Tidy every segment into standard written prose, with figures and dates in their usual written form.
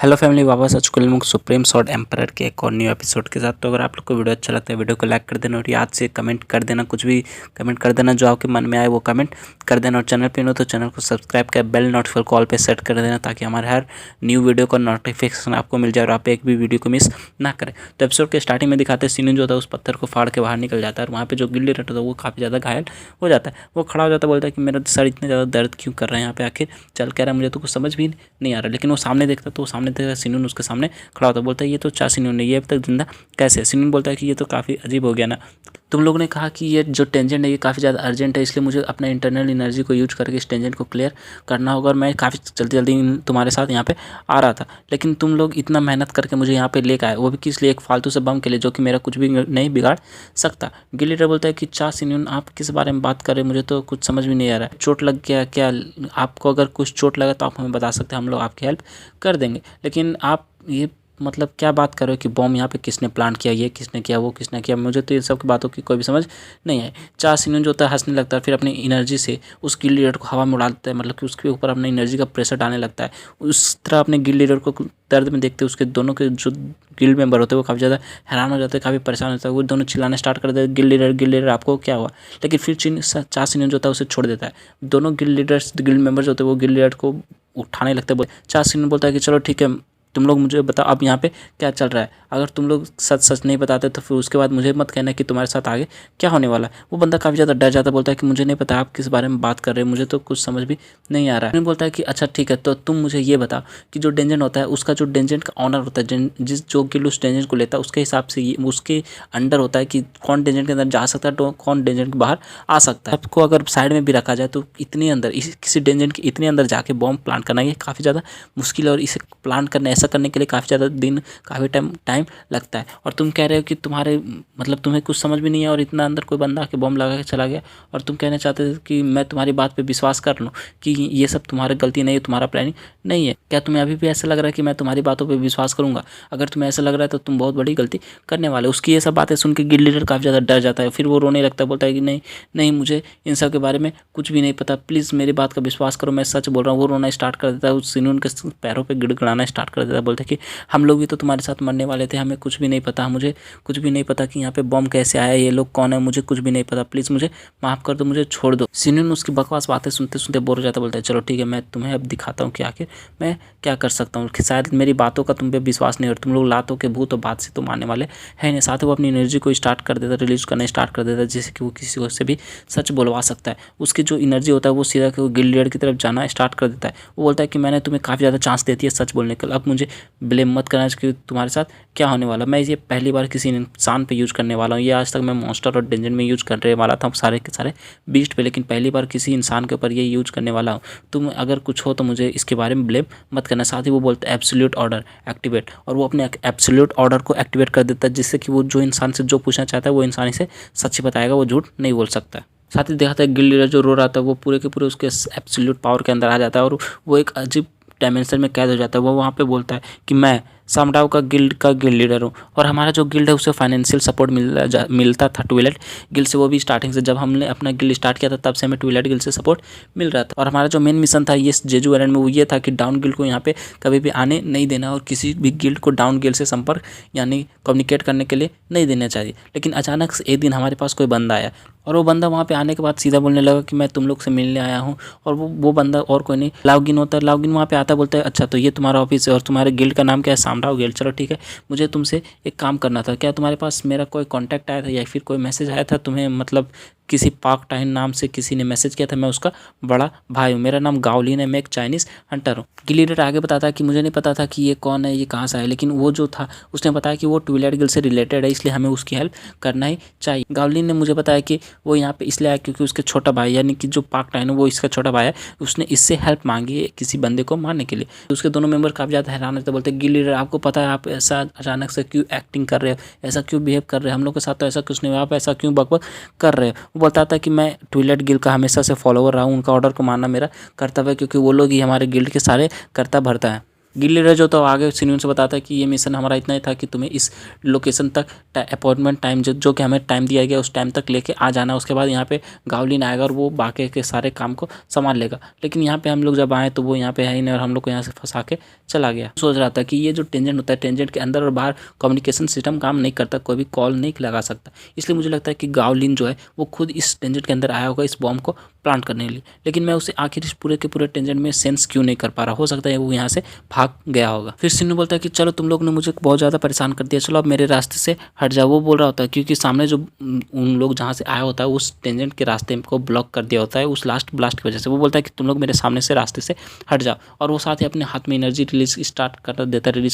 Hello family, वापस आ चुके हैं सुप्रीम स्वॉर्ड एम्परर के एक और न्यू एपिसोड के साथ। तो अगर आप लोग को वीडियो अच्छा लगता है, वीडियो को लाइक कर देना और याद से कमेंट कर देना, कुछ भी कमेंट कर देना जो आपके मन में आए वो कमेंट कर देना। और चैनल पे हो तो चैनल को सब्सक्राइब कर बेल नोटिफिकेशन कॉल पे सेट कर देना ताकि हमारे हर न्यू वीडियो का नोटिफिकेशन आपको मिल जाए और आप एक भी वीडियो को मिस ना करें। तो एपिसोड के स्टार्टिंग में दिखाते हैं सीनू जो होता है उस पत्थर को फाड़ के बाहर निकल जाता है और वहाँ पे जो गिल्ली रहता है वो काफ़ी ज़्यादा घायल हो जाता है। वो खड़ा हो जाता है, बोलता है कि मेरा सर इतना ज़्यादा दर्द क्यों कर रहा है यहाँ पे, आखिर चल कह रहा है मुझे तो कुछ समझ भी नहीं आ रहा। लेकिन वो सामने देखता तो वो सामने देखता सीनू उसके सामने खड़ा होता है, बोलता है ये तो चार सिनून है, ये अब तक जिंदा कैसे। सिनून बोलता है कि ये तो काफ़ी अजीब हो गया ना, तुम लोगों ने कहा कि ये जो टेंजेंट है ये काफ़ी ज़्यादा अर्जेंट है, इसलिए मुझे अपना इंटरनल एनर्जी को यूज करके इस टेंजेंट को क्लियर करना होगा और मैं काफ़ी जल्दी जल्दी तुम्हारे साथ यहाँ पे आ रहा था। लेकिन तुम लोग इतना मेहनत करके मुझे यहाँ पे लेकर आए, वो भी किस लिए, एक फालतू से बम के लिए जो कि मेरा कुछ भी नहीं बिगाड़ सकता। गिलीडर बोलता है कि चार सिनून आप किस बारे में बात कर रहे हैं, मुझे तो कुछ समझ भी नहीं आ रहा है। चोट लग गया क्या? आपको अगर कुछ चोट लगा तो आप हमें बता सकते हैं, हम लोग आपकी हेल्प कर देंगे। लेकिन आप ये मतलब क्या बात कर रहे हो कि बॉम्ब यहाँ पे किसने प्लांट किया, ये किसने किया, वो किसने किया, मुझे तो इन सब की बातों की कोई भी समझ नहीं है। चार सिनून जो होता है हंसने लगता है, फिर अपनी एनर्जी से उस गिल लीडर को हवा में उड़ा देता है, मतलब कि उसके ऊपर अपनी एनर्जी का प्रेशर डालने लगता है। उस तरह अपने गिल लीडर को दर्द में देखते उसके दोनों के जो गिल्ड मेंबर होते हैं वो काफ़ी ज़्यादा हैरान हो जाते हैं, काफ़ी परेशान होता है। वो दोनों चिल्लाने स्टार्ट कर देते हैं, गिल लीडर आपको क्या हुआ। लेकिन फिर चार सिनून जो होता है उसे छोड़ देता है। दोनों गिल्ड मेंबर्स होते हैं वो गिल लीडर को उठाने लगते हैं। चार सिनून बोलता है कि चलो ठीक है, तुम लोग मुझे बताओ अब यहाँ पे क्या चल रहा है। अगर तुम लोग सच सच नहीं बताते तो फिर उसके बाद मुझे मत कहना कि तुम्हारे साथ आगे क्या होने वाला है। वो बंदा काफ़ी ज़्यादा डर जाता है, बोलता है कि मुझे नहीं पता आप किस बारे में बात कर रहे हैं, मुझे तो कुछ समझ भी नहीं आ रहा है। बोलता है कि अच्छा ठीक है, तो तुम मुझे ये बताओ कि जो डेंजन होता है उसका जो डेंजन का ऑनर होता है, जिस जो गिल्ड उस डेंजन को लेता है उसके हिसाब से ये उसके अंडर होता है कि कौन डेंजन के अंदर जा सकता है तो कौन डेंजन के बाहर आ सकता है। आपको अगर साइड में भी रखा जाए तो इतने अंदर किसी डेंजन के इतने अंदर जाके बॉम्ब प्लांट करना ये काफ़ी ज़्यादा मुश्किल है और इसे प्लांट करना ऐसा करने के लिए काफ़ी ज़्यादा दिन काफ़ी टाइम लगता है। और तुम कह रहे हो कि तुम्हारे मतलब तुम्हें कुछ समझ भी नहीं है और इतना अंदर कोई बंदा आके बम लगा के चला गया और तुम कहना चाहते थे कि मैं तुम्हारी बात पे विश्वास कर लूँ कि ये सब तुम्हारी गलती नहीं है, तुम्हारा प्लानिंग नहीं है। क्या तुम्हें अभी भी ऐसा लग रहा है कि मैं तुम्हारी बातों पे विश्वास करूँगा? अगर तुम्हें ऐसा लग रहा है तो तुम बहुत बड़ी गलती करने वाले। उसकी ये सब बातें सुन के गिल्ड लीडर काफ़ी ज़्यादा डर जाता है, फिर वो रोने लगता है, बोलता है कि नहीं नहीं, मुझे इन सब के बारे में कुछ भी नहीं पता, प्लीज़ मेरी बात का विश्वास करो, मैं सच बोल रहा हूँ। वो रोना स्टार्ट कर देता है, उस सिनून के पैरों पर गिड़गिड़ाना स्टार्ट कर देता है, बोलता है कि हम लोग भी तो तुम्हारे साथ मरने वाले थे, हमें कुछ भी नहीं पता, मुझे कुछ भी नहीं पता कि यहाँ पे बॉम्ब कैसे आया, ये लोग कौन है, मुझे कुछ भी नहीं पता, प्लीज़ मुझे माफ़ कर दो, मुझे छोड़ दो। सिनून उसकी बकवास बातें सुनते सुनते बोर हो जाता है, बोलता है चलो ठीक है, मैं तुम्हें अब दिखाता हूँ कि आखिर मैं क्या कर सकता हूँ। शायद मेरी बातों का तुम पे विश्वास नहीं, और तुम लोग लातों के भूत और बात से तो मारने वाले है नहीं। साथ ही वो अपनी एनर्जी को स्टार्ट कर देता है, रिलीज करना स्टार्ट कर देता है, जिससे कि वो किसी को से भी सच बोलवा सकता है। उसकी जो एनर्जी होता है वो सीधा गिल्ड लीडर की तरफ जाना स्टार्ट कर देता है। वो बोलता है कि मैंने तुम्हें काफ़ी ज़्यादा चांस देती है सच बोलने के लिए, अब मुझे ब्लेम मत करना कि तुम्हारे साथ क्या होने वाला। मैं ये पहली बार किसी इंसान पे यूज करने वाला हूँ, ये आज तक मैं मॉन्स्टर और डेंजन में यूज करने वाला था सारे के सारे बीस्ट पे, लेकिन पहली बार किसी इंसान के ऊपर ये यूज करने वाला हूँ। तुम अगर कुछ हो तो मुझे इसके बारे में ब्लेम मत करना। साथ ही वो बोलते हैं एब्सोल्यूट ऑर्डर एक्टिवेट, और वो अपने एब्सोल्यूट ऑर्डर को एक्टिवेट कर देता है, जिससे कि वो जो इंसान से जो पूछना चाहता है वो इंसान इसे सच ही बताएगा, वो झूठ नहीं बोल सकता। साथ ही देखा था गिल्ड लीडर जो रो रहा था वो पूरे के पूरे उसके एब्सोल्यूट पावर के अंदर आ जाता है और वो एक अजीब डायमेंशन में कैद हो जाता है। वो वहाँ पे बोलता है कि मैं सामडाव का गिल्ड लीडर हूँ और हमारा जो गिल्ड है उसे फाइनेंशियल सपोर्ट मिलता था ट्विलाइट गिल्ड से। वो भी स्टार्टिंग से जब हमने अपना गिल्ड स्टार्ट किया था तब से हमें ट्विलाइट गिल्ड से सपोर्ट मिल रहा था। और हमारा जो मेन मिशन था ये जेजू आइलैंड में वो ये था कि डाउन गिल्ड को यहाँ पे कभी भी आने नहीं देना और किसी भी गिल्ड को डाउन गिल्ड से संपर्क यानी कम्युनिकेट करने के लिए नहीं देना चाहिए। लेकिन अचानक से एक दिन हमारे पास कोई बंदा आया और वो बंदा वहाँ पे आने के बाद सीधा बोलने लगा कि मैं तुम लोग से मिलने आया हूँ। और वो बंदा और कोई नहीं, लाउगिन होता है। लाउगिन वहाँ पे आता है, बोलता है अच्छा तो ये तुम्हारा ऑफिस है और तुम्हारे गिल्ड का नाम क्या है? सामडाव गिल्ड। चलो ठीक है, मुझे तुमसे एक काम करना था। क्या तुम्हारे पास मेरा कोई कॉन्टैक्ट आया था या फिर कोई मैसेज आया था तुम्हें? मतलब किसी पाक टाइन नाम से किसी ने मैसेज किया था, मैं उसका बड़ा भाई हूँ, मेरा नाम गाओलिन है, मैं एक चाइनीज़ हंटर हूँ। गिल्ड लीडर आगे बताता है कि मुझे नहीं पता था कि ये कौन है, ये कहाँ से आया, लेकिन वो जो था उसने बताया कि वो ट्विलाइट गिल्ड से रिलेटेड है, इसलिए हमें उसकी हेल्प करना ही चाहिए। गाओलिन ने मुझे बताया कि वो यहाँ पे इसलिए आया क्योंकि उसके छोटा भाई यानी कि जो पाक टाइन है वो इसका छोटा भाई है, उसने इससे हेल्प मांगी है किसी बंदे को मारने के लिए। उसके दोनों मेंबर काफ़ी ज़्यादा हैरान होते, बोलते गिल्ड लीडर आपको पता है आप ऐसा अचानक से क्यों एक्टिंग कर रहे हो, ऐसा क्यों बिहेव कर रहे हो, हम लोग के साथ तो ऐसा कुछ नहीं हुआ, आप ऐसा क्यों बकवास कर रहे हो। वो बताता है कि मैं ट्विलाइट गिल्ड का हमेशा से फॉलोवर रहा हूँ, उनका ऑर्डर को मानना मेरा कर्तव्य है क्योंकि वो लोग ही हमारे गिल्ड के सारे कर्ता भरता है। गिल्ड लीडर जो तो आगे सीनियर से बताता है कि ये मिशन हमारा इतना ही था कि तुम्हें इस लोकेशन तक अपॉइंटमेंट टाइम जो कि हमें टाइम दिया गया उस टाइम तक लेके आ जाना, उसके बाद यहाँ पे गावलिन आएगा और वो बाकी के सारे काम को संभाल लेगा। लेकिन यहाँ पे हम लोग जब आए तो वो यहाँ पे है ही नहीं और हम लोग को यहाँ से फंसा के चला गया। सोच रहा था कि ये जो टेंजेंट होता है, टेंजेंट के अंदर और बाहर कम्युनिकेशन सिस्टम काम नहीं करता, कोई भी कॉल नहीं लगा सकता। इसलिए मुझे लगता है कि गावलिन जो है वो खुद इस टेंजेंट के अंदर आया होगा इस बॉम्ब को प्लांट करने के लिए। लेकिन मैं उसे आखिर इस पूरे के पूरे टेंजेंट में सेंस क्यों नहीं कर पा रहा। हो सकता है वो यहाँ से भाग गया होगा। फिर सिन्नू बोलता है कि चलो तुम लोग ने मुझे बहुत ज़्यादा परेशान कर दिया, चलो अब मेरे रास्ते से हट जाओ। वो बोल रहा होता है क्योंकि सामने जो उन लोग जहाँ से आया होता है उस टेंजेंट के रास्ते को ब्लॉक कर दिया होता है उस लास्ट ब्लास्ट की वजह से। वो बोलता है कि तुम लोग मेरे सामने से रास्ते से हट जाओ, और वो साथ ही अपने हाथ में एनर्जी रिलीज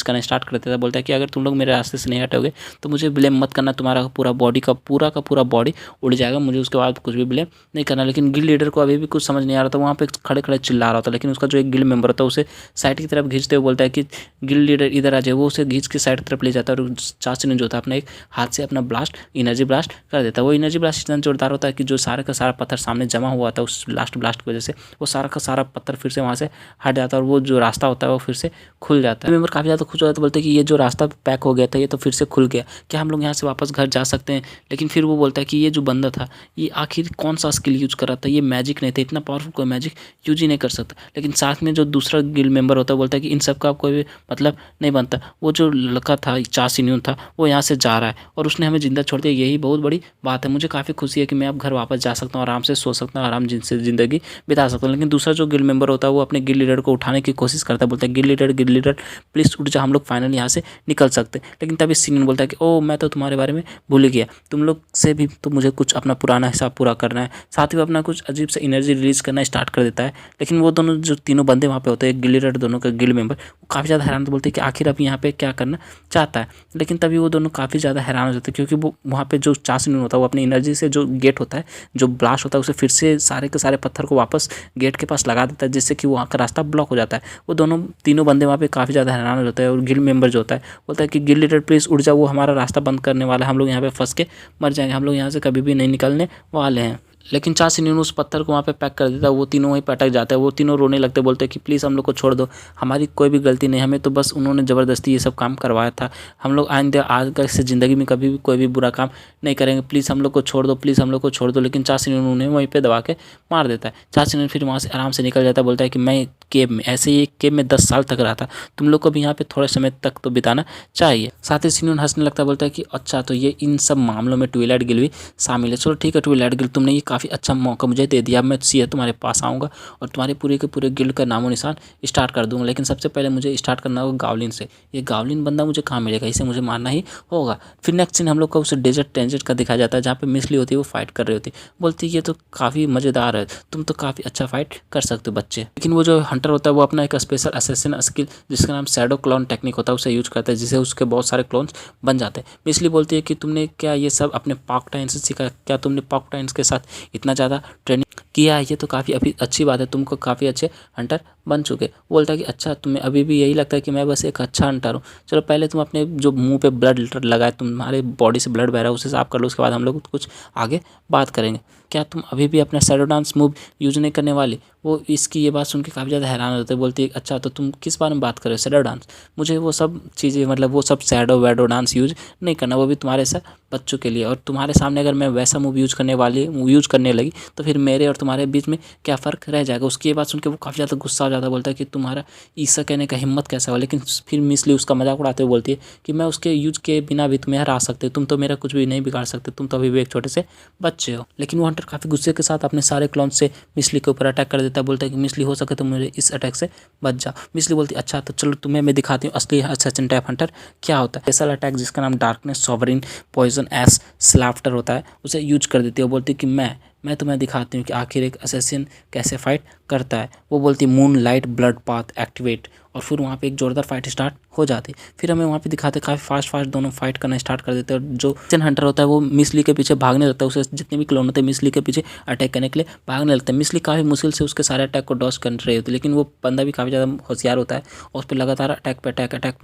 करना स्टार्ट कर देता है। बोलता है कि अगर तुम लोग मेरे रास्ते से नहीं हटोगे तो मुझे ब्लेम मत करना, तुम्हारा पूरा बॉडी का पूरा बॉडी उड़ जाएगा, मुझे उसके बाद कुछ भी ब्लेम नहीं करना। लेकिन गिल्ड लीडर को अभी भी कुछ समझ नहीं आ रहा था, वहाँ पे खड़े खड़े चिल्ला रहा था। लेकिन उसका जो एक गिल्ड मेंबर होता है उसे साइड की तरफ खींचते हुए बोलता है कि गिल्ड लीडर इधर आ जाए। वो उसे खींच के साइड की तरफ ले जाता है और चाची ने जो था अपना एक हाथ से अपना एनर्जी ब्लास्ट कर देता है। वो एनर्जी ब्लास्ट इतना जोरदार होता है कि जो सारा का सारा पत्थर सामने जमा हुआ था उस लास्ट ब्लास्ट की वजह से वो सारा का सारा पत्थर फिर से वहाँ से हट जाता है और वो जो रास्ता होता है वो फिर से खुल जाता है। मेंबर काफ़ी ज़्यादा खुश हो जाता है, बोलते हैं कि ये जो रास्ता पैक हो गया था ये तो फिर से खुल गया, क्या हम लोग यहाँ से वापस घर जा सकते हैं। लेकिन फिर वो बोलता है कि ये जो बंदा था ये आखिर कौन सा स्किल यूज कर रहा था, ये मैजिक नहीं था, इतना पावरफुल कोई मैजिक यूज ही नहीं कर सकता। लेकिन साथ में जो दूसरा गिल्ड मेंबर होता है बोलता है कि इन सब का कोई मतलब नहीं बनता। वो जो लड़का था चा सिन्यून था वो यहाँ से जा रहा है और उसने हमें जिंदा छोड़ दिया, यही बहुत बड़ी बात है। मुझे काफ़ी खुशी है कि मैं अब घर वापस जा सकता हूँ, आराम से सो सकता हूँ, आराम से ज़िंदगी बिता सकता हूँ। लेकिन दूसरा जो गिल्ड मेंबर होता है वो अपने गिल्ड लीडर को उठाने की कोशिश करता है, बोलता है गिल्ड लीडर प्लीज़ उठ जा, हम लोग फाइनली यहाँ से निकल सकते हैं। लेकिन तभी सिन्यून बोलता है कि ओ मैं तो तुम्हारे बारे में भूल ही गया, तुम लोग से भी तो मुझे कुछ अपना पुराना हिसाब पूरा करना है। साथ ही वो अपना कुछ अजीब सा एनर्जी रिलीज करना स्टार्ट कर देता है। लेकिन वो दोनों जो तीनों बंदे वहाँ पे होते हैं गिल्ड लीडर दोनों का गिल्ड मेंबर, वो काफ़ी ज़्यादा हैरान बोलते हैं कि आखिर अब यहाँ पे क्या करना चाहता है। लेकिन तभी वो दोनों काफ़ी ज़्यादा हैरान हो जाते हैं क्योंकि वो वहाँ पे जो चा सिन्यून होता है वो अपनी एनर्जी से जो गेट होता है जो ब्लास्ट होता है उसे फिर से सारे के सारे पत्थर को वापस गेट के पास लगा देता है, जिससे कि वहाँ का रास्ता ब्लॉक हो जाता है। वो दोनों तीनों बंदे वहाँ पे काफ़ी ज़्यादा हैरान हो जाते हैं और गिल्ड मेंबर जो होता है बोलता है कि गिल्ड लीडर प्लीज़ उठ जाओ, वो हमारा रास्ता बंद करने वाला है, हम लोग यहाँ पे फंस के मर जाएंगे, हम लोग यहाँ से कभी भी नहीं निकलने वाले हैं। लेकिन चा सिन्यून उस पत्थर को वहाँ पे पैक कर देता है, वो तीनों वहीं पे अटक जाते हैं। वो तीनों रोने लगते, बोलते हैं कि प्लीज़ हम लोग को छोड़ दो, हमारी कोई भी गलती नहीं, हमें तो बस उन्होंने ज़बरदस्ती ये सब काम करवाया था, हम लोग आइंदा आगे से ज़िंदगी में कभी भी कोई भी बुरा काम नहीं करेंगे, प्लीज़ हम लोग को छोड़ दो, प्लीज़ हम लोग को छोड़ दो। लेकिन चा सिन्यून उन्हें वहीं पर दबा के मार देता है। चा सिन्यून फिर वहाँ से आराम से निकल जाता है, बोलता है कि मैं केव में ऐसे ही एक केव में 10 साल तक रहा था, तुम लोग को भी यहाँ पे थोड़े समय तक तो बिताना चाहिए। साथ ही सिन्यून हंसने लगता है, बोलता है कि अच्छा तो ये इन सब मामलों में ट्विलाइट गिल्ड भी शामिल है, चलो ठीक है ट्विलाइट गिल्ड, तुमने ये काफ़ी अच्छा मौका मुझे दे दिया, मैं सीधे तुम्हारे पास आऊँगा और तुम्हारे पूरे के पूरे गिल्ड का नामो निशान स्टार्ट कर दूँगा। लेकिन सबसे पहले मुझे स्टार्ट करना होगा गावलिन से, ये गावलिन बंदा मुझे कहाँ मिलेगा, इसे मुझे मारना ही होगा। फिर नेक्स्ट सीन हम लोग का उसे डेजर्ट टेंजेंट का दिखाया जाता है जहाँ पे मिसली होती है वो फाइट कर रही होती है, बोलती है ये तो काफ़ी मज़ेदार है, तुम तो काफ़ी अच्छा फाइट कर सकते हो बच्चे। लेकिन वो जो हंटर होता है वो अपना एक स्पेशल असैसिन स्किल जिसका नाम शैडो क्लोन टेक्निक होता है उसे यूज करता है, जिससे उसके बहुत सारे क्लोन्स बन जाते हैं। मिसली बोलती है कि तुमने क्या ये सब अपने पॉक टाइन से सीखा, क्या तुमने पॉक टाइन्स के साथ इतना ज़्यादा ट्रेनिंग किया है, ये तो काफ़ी अभी अच्छी बात है, तुमको काफ़ी अच्छे हंटर बन चुके। वो बोलता है कि अच्छा तुम्हें अभी भी यही लगता है कि मैं बस एक अच्छा हंटर हूँ, चलो पहले तुम अपने जो मुंह पे ब्लड लगाए, तुम्हारे बॉडी से ब्लड बह रहा है उसे साफ कर लो, उसके बाद हम लोग कुछ आगे बात करेंगे। क्या तुम अभी भी अपना शैडो डांस मूव यूज नहीं करने वाली। वो इसकी ये बात सुन के काफ़ी ज़्यादा हैरान होते हैं, बोलती है अच्छा तो तुम किस बारे में बात कर रहे हो, शैडो डांस, मुझे वो सब चीज़ें मतलब वो सब शैडो वैडो डांस यूज नहीं करना, वो भी तुम्हारे साथ बच्चों के लिए, और तुम्हारे सामने अगर मैं वैसा मूव यूज करने लगी तो फिर मेरे और तुम्हारे बीच में क्या फ़र्क रह जाएगा। उसकी ये बात सुन के वो काफ़ी ज़्यादा गुस्सा हो जाता है, बोलता है कि तुम्हारा ईसा कहने का हिम्मत कैसा हुआ। लेकिन फिर मिसली उसका मजाक उड़ाते हुए बोलती है कि मैं उसके यूज के बिना भी तुम्हें हरा सकते, तुम तो मेरा कुछ भी नहीं बिगाड़ सकते, तुम तो अभी भी एक छोटे से बच्चे हो। लेकिन वो हंटर काफ़ी गुस्से के साथ अपने सारे क्लोन से मिसली के ऊपर अटैक कर देता है, बोलता है कि मिसली हो सके तो मेरे इस अटैक से बच जाओ। मिसली बोलती है अच्छा तो चलो तुम्हें मैं दिखाती हूँ असली असैसिन टाइप हंटर क्या होता है। स्पेशल अटैक जिसका नाम डार्कनेस सॉवरिन पॉइजन एस स्लैफ्टर होता है उसे यूज कर देती है। वो बोलती है कि मैं तुम्हें दिखाती हूँ कि आखिर एक असैसिन कैसे फाइट करता है। वो बोलती है moon light blood path activate, और फिर वहाँ पे एक जोरदार फाइट स्टार्ट हो जाती है। फिर हमें वहाँ पे दिखाते काफ़ी फास्ट दोनों फाइट करना स्टार्ट कर देते हैं, और जो हंटर होता है वो मिसली के पीछे भागने लगता है, उसे जितने भी क्लोन होते हैं मिसली के पीछे अटैक करने के लिए भागने लगता है। मिसली काफ़ी मुश्किल से उसके सारे अटैक को डॉज कर रही होती है, लेकिन वो बंदा भी काफ़ी ज़्यादा होशियार होता है और उस पर लगातार अटैक पे अटैक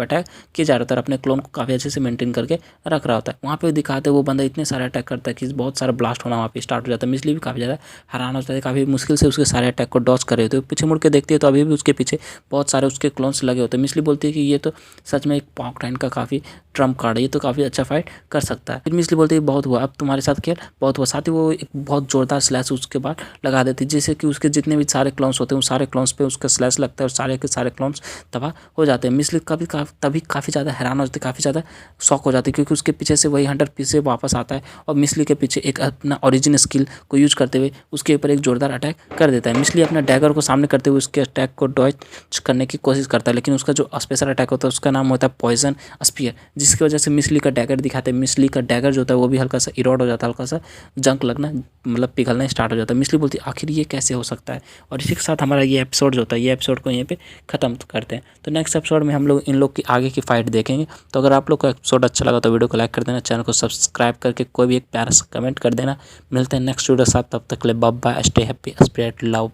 किया जा रहा होता है, अपने क्लोन को काफ़ी अच्छे से मेंटेन करके रख रहा होता है। वहाँ पे दिखाते वो बंदा इतने सारे अटैक करता है कि बहुत सारा ब्लास्ट होना वहाँ पे स्टार्ट हो जाता है। मिसली भी काफ़ी ज़्यादा हैरान होता है, काफ़ी मुश्किल से उसके सारे अटैक को डॉज कर रहे होते हैं। पीछे मुड़ के देखती है तो अभी भी उसके पीछे बहुत सारे उसके क्लोन्स लगे होते हैं। मिसली बोलती है कि ये तो सच में एक पॉकटाइन का काफ़ी ट्रम्प कार्ड है, ये तो काफ़ी अच्छा फाइट कर सकता है। फिर मिसली बोलती है बहुत हुआ, अब तुम्हारे साथ खेल बहुत हुआ। साथ ही वो एक बहुत जोरदार स्लैश उसके बाद लगा देती है, जिससे कि उसके जितने भी सारे क्लोन्स होते हैं उन सारे क्लोन्स पे उसका स्लैश लगता है और सारे के सारे क्लोन्स तबाह हो जाते हैं। मिसली तभी काफ़ी ज़्यादा हैरान हो जाती है, काफ़ी ज़्यादा शॉक हो जाती है, क्योंकि उसके पीछे से वही हंटर पीछे वापस आता है और मिसली के पीछे एक अपना ओरिजिन स्किल को यूज करते हुए उसके ऊपर एक जोरदार अटैक कर देता है। मिसली अपना डैगर को सामने करते हुए उसके अटैक को डॉज करने की कोशिश करता है, लेकिन उसका जो स्पेशल अटैक होता है उसका नाम होता है पॉइजन स्पीयर, जिसकी वजह से मिसली का डैगर दिखाते हैं। मिसली का डैगर जो होता है वो भी हल्का सा इरोड हो जाता है, हल्का सा जंक लगना मतलब पिघलना स्टार्ट हो जाता है। मिसली बोलती है आखिर ये कैसे हो सकता है। और इसी के साथ हमारा ये एपिसोड जो होता है, ये एपिसोड को यहीं पे ख़त्म करते हैं। तो नेक्स्ट एपिसोड में हम लोग इन लोग की आगे की फाइट देखेंगे। तो अगर आप लोग को एपिसोड अच्छा लगा तो वीडियो को लाइक कर देना, चैनल को सब्सक्राइब करके कोई भी एक प्यारा सा कमेंट कर देना। मिलते हैं नेक्स्ट वीडियो के साथ, तब तक के लिए bye bye, stay happy, spread love.